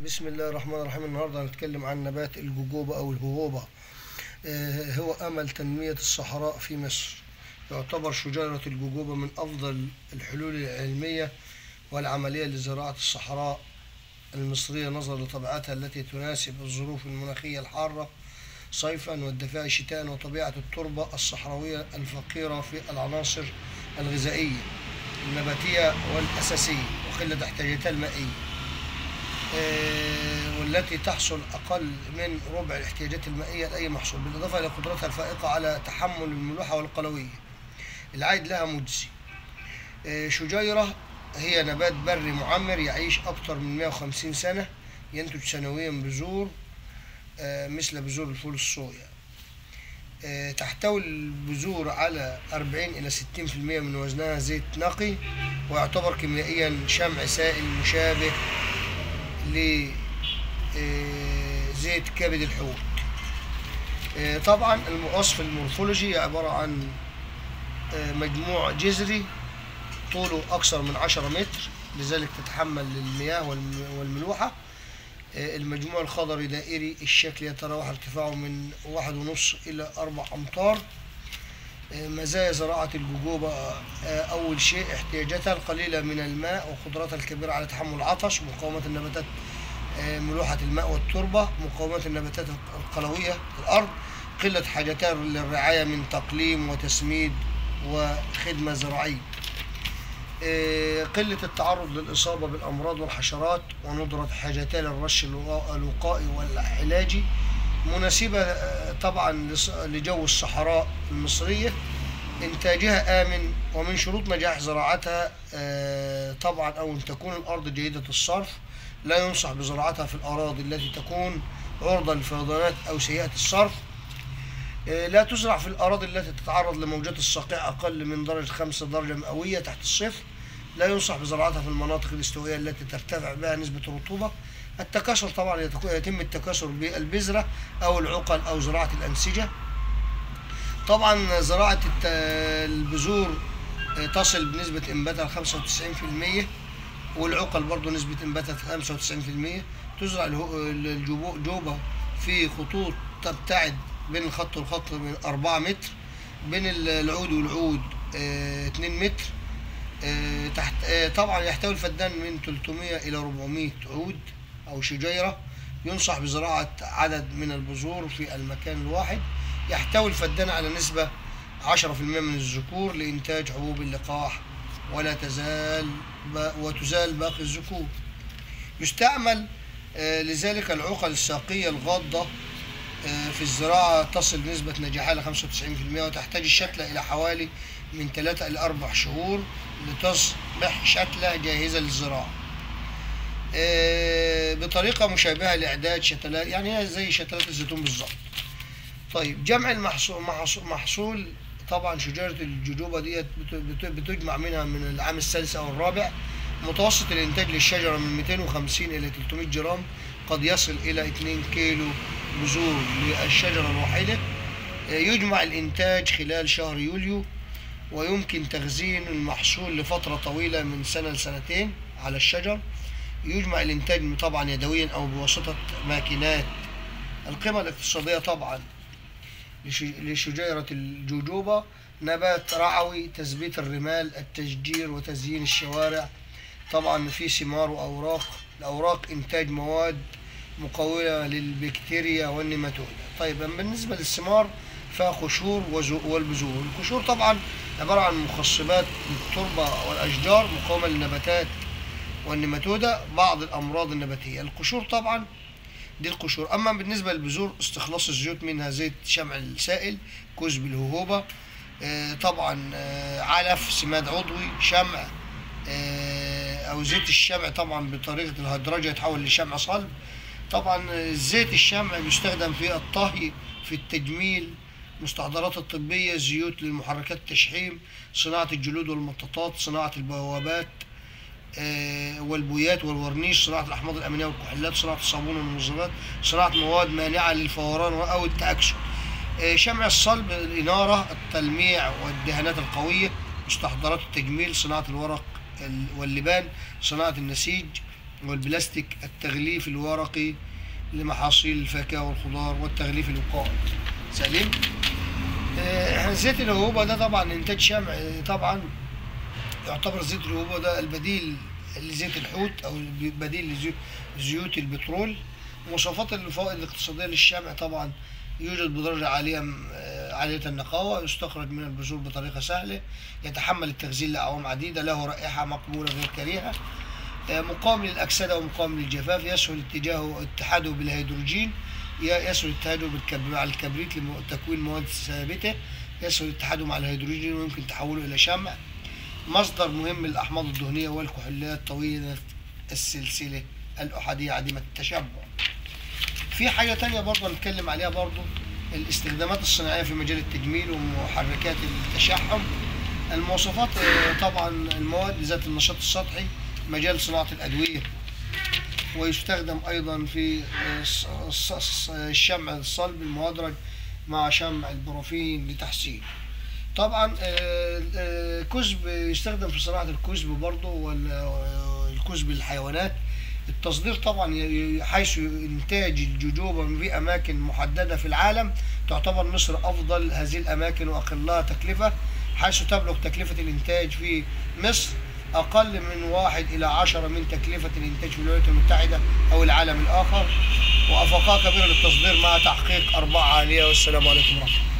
بسم الله الرحمن الرحيم. النهارده هنتكلم عن نبات الجوجوبا أو الهوهوبا. هو أمل تنمية الصحراء في مصر. يعتبر شجرة الجوجوبا من أفضل الحلول العلمية والعملية لزراعة الصحراء المصرية نظرا لطبيعتها التي تناسب الظروف المناخية الحارة صيفا والدافئة شتاء، وطبيعة التربة الصحراوية الفقيرة في العناصر الغذائية النباتية والأساسية وقلة احتياجاتها المائية، والتي تحصل أقل من ربع الاحتياجات المائية لأي محصول، بالإضافة إلى قدرتها الفائقة على تحمل الملوحة والقلوية. العائد لها مجزي. شجيرة هي نبات بري معمر يعيش أكثر من 150 سنة، ينتج سنويا بذور مثل بذور الفول الصويا. تحتوي البذور على 40 إلى 60% من وزنها زيت نقي، ويعتبر كيميائيا شمع سائل مشابه لزيت كبد الحوت. طبعا الوصف المورفولوجي عبارة عن مجموع جذري طوله أكثر من 10 متر، لذلك تتحمل المياه والملوحة. المجموع الخضري دائري الشكل، يتراوح ارتفاعه من 1.5 إلى 4 أمتار. مزايا زراعة الجوجوبا: أول شيء احتياجاتها القليلة من الماء وقدرتها الكبيرة على تحمل العطش، مقاومة النباتات ملوحة الماء والتربة، مقاومة النباتات القلوية في الأرض، قلة حاجتها للرعاية من تقليم وتسميد وخدمة زراعية، قلة التعرض للإصابة بالأمراض والحشرات، وندرة حاجتها للرش الوقائي والعلاجي، مناسبة طبعا لجو الصحراء المصرية، إنتاجها آمن. ومن شروط نجاح زراعتها طبعا أو أن تكون الأرض جيدة الصرف، لا ينصح بزراعتها في الأراضي التي تكون عرضة للفيضانات أو سيئة الصرف. لا تزرع في الأراضي التي تتعرض لموجات الصقيع أقل من درجة 5 درجة مئوية تحت الصفر. لا ينصح بزراعتها في المناطق الاستوائية التي ترتفع بها نسبة الرطوبة. التكاثر طبعا يتم التكاثر بالبذرة أو العقل أو زراعة الأنسجة. طبعا زراعة البذور تصل بنسبة إنباتها 95%، والعقل برضو نسبة إنباتها 95%. تزرع الجوجوبا في خطوط تبتعد بين الخط والخط من 4 متر، بين العود والعود 2 متر. تحت طبعا يحتوي الفدان من 300 إلى 400 عود أو شجيرة. ينصح بزراعة عدد من البذور في المكان الواحد. يحتوي الفدان على نسبة 10% من الذكور لإنتاج حبوب اللقاح، وتزال باقي الذكور. يستعمل لذلك العقل الساقية الغاضة في الزراعة، تصل نسبة نجاحها ل 95%، وتحتاج الشتلة إلى حوالي من 3 إلى 4 شهور لتصبح شتلة جاهزة للزراعة، بطريقة مشابهة لإعداد شتلات، يعني هي زي شتلات الزيتون بالظبط. طيب جمع محصول طبعا شجرة الجوجوبا ديت بتجمع منها من العام السادس أو الرابع. متوسط الإنتاج للشجرة من 250 إلى 300 جرام، قد يصل إلى 2 كيلو بذور للشجرة الواحدة. يجمع الإنتاج خلال شهر يوليو، ويمكن تخزين المحصول لفترة طويلة من سنة لسنتين على الشجر. يجمع الإنتاج طبعا يدويا أو بواسطة ماكينات. القيمة الاقتصادية طبعا لشجيرة الجوجوبا: نبات رعوي، تثبيت الرمال، التشجير وتزيين الشوارع. طبعا في ثمار وأوراق. الأوراق إنتاج مواد مقاومة للبكتيريا والنيماتودا. طيب بالنسبة للثمار فقشور والبذور. القشور طبعا عبارة عن مخصبات للتربة والأشجار، مقاومة للنباتات والنيماتودا، بعض الأمراض النباتية. القشور طبعا دي القشور. أما بالنسبة للبذور استخلاص الزيوت منها زيت شمع السائل، كزب الهوهوبا، طبعا علف، سماد عضوي، شمع أو زيت الشمع طبعا بطريقة الهيدراجيا يتحول لشمع صلب. طبعا زيت الشمع بيستخدم في الطهي، في التجميل، مستحضرات الطبية، زيوت للمحركات التشحيم، صناعة الجلود والمطاطات، صناعة البوابات والبويات والورنيش، صناعة الأحماض الأمينية والكحولات، صناعة الصابون والمنظمات، صناعة مواد مانعة للفوران أو التأكسد. شمع الصلب الإنارة، التلميع والدهانات القوية، مستحضرات التجميل، صناعة الورق واللبان، صناعة النسيج، والبلاستيك، التغليف الورقي لمحاصيل الفاكهة والخضار، والتغليف الوقائي. سليم. زيت الهوبا ده طبعا إنتاج شمع. طبعا يعتبر زيت الهوبا ده البديل لزيت الحوت أو بديل لزيوت البترول. مواصفات الفوائد الاقتصادية للشمع طبعا: يوجد بدرجة عالية النقاوة، يستخرج من البذور بطريقة سهلة، يتحمل التخزين لأعوام عديدة، له رائحة مقبولة غير كريهة، مقاوم للأكسدة ومقاوم للجفاف، يسهل اتحاده بالهيدروجين، يسهل اتحاده مع الكبريت لتكوين مواد ثابتة، يسهل اتحاده مع الهيدروجين ويمكن تحوله إلى شمع. مصدر مهم للأحماض الدهنية والكحوليات طويلة السلسلة الأحادية عديمة التشبع. في حاجة تانية برضه هنتكلم عليها برضه: الاستخدامات الصناعية في مجال التجميل ومحركات التشحم. المواصفات طبعا: المواد ذات النشاط السطحي، مجال صناعة الأدوية، ويستخدم أيضا في الشمع الصلب المهدرج مع شمع البروفين لتحسين. طبعا الكزب يستخدم في صناعة الكزب برضه، والكزب للحيوانات. التصدير طبعا حيث إنتاج الجوجوبا في أماكن محددة في العالم، تعتبر مصر أفضل هذه الأماكن وأقلها تكلفة، حيث تبلغ تكلفة الإنتاج في مصر أقل من 1 إلى 10 من تكلفة الإنتاج في الولايات المتحدة أو العالم الآخر، وأفاقها كبيرة للتصدير مع تحقيق أرباح عالية. والسلام عليكم ورحمة الله.